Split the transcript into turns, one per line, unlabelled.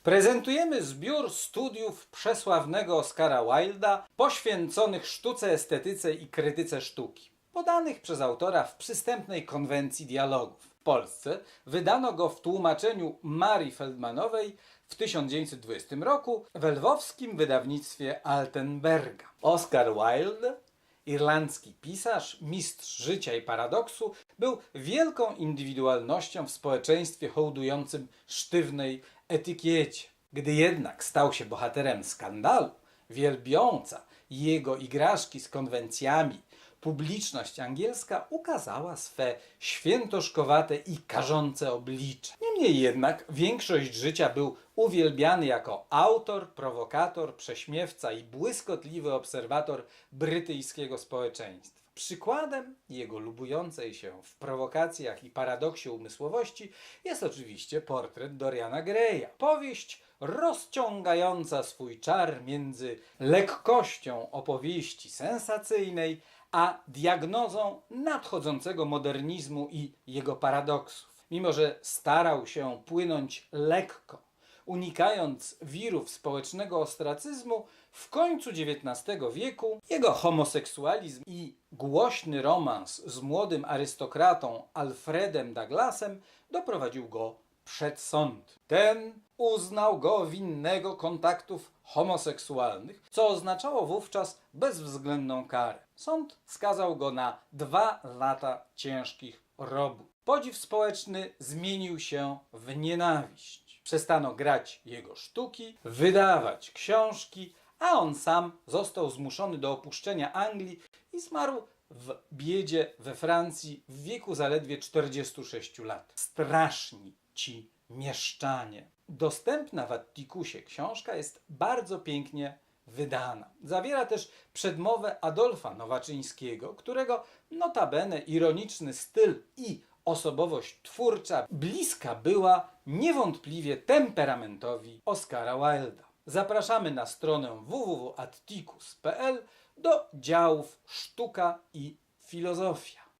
Prezentujemy zbiór studiów przesławnego Oscara Wilda poświęconych sztuce, estetyce i krytyce sztuki, podanych przez autora w przystępnej konwencji dialogów. W Polsce wydano go w tłumaczeniu Marii Feldmanowej w 1920 roku w lwowskim wydawnictwie Altenberga. Oscar Wilde, irlandzki pisarz, mistrz życia i paradoksu, był wielką indywidualnością w społeczeństwie hołdującym sztywnej etykiecie. Gdy jednak stał się bohaterem skandalu, wielbiąca jego igraszki z konwencjami, publiczność angielska ukazała swe świętoszkowate i karzące oblicze. Niemniej jednak większość życia był uwielbiany jako autor, prowokator, prześmiewca i błyskotliwy obserwator brytyjskiego społeczeństwa. Przykładem jego lubującej się w prowokacjach i paradoksie umysłowości jest oczywiście portret Doriana Greya. Powieść rozciągająca swój czar między lekkością opowieści sensacyjnej a diagnozą nadchodzącego modernizmu i jego paradoksów. Mimo że starał się płynąć lekko, unikając wirów społecznego ostracyzmu, w końcu XIX wieku jego homoseksualizm i głośny romans z młodym arystokratą Alfredem Douglasem doprowadził go przed sąd. Ten uznał go winnego kontaktów homoseksualnych, co oznaczało wówczas bezwzględną karę. Sąd skazał go na 2 lata ciężkich robót. Podziw społeczny zmienił się w nienawiść. Przestano grać jego sztuki, wydawać książki, a on sam został zmuszony do opuszczenia Anglii i zmarł w biedzie we Francji w wieku zaledwie 46 lat. Straszni ci mieszczanie. Dostępna w Attikusie książka jest bardzo pięknie wydana. Zawiera też przedmowę Adolfa Nowaczyńskiego, którego notabene ironiczny styl i osobowość twórcza bliska była niewątpliwie temperamentowi Oscara Wilda. Zapraszamy na stronę www.atticus.pl do działów Sztuka i Filozofia.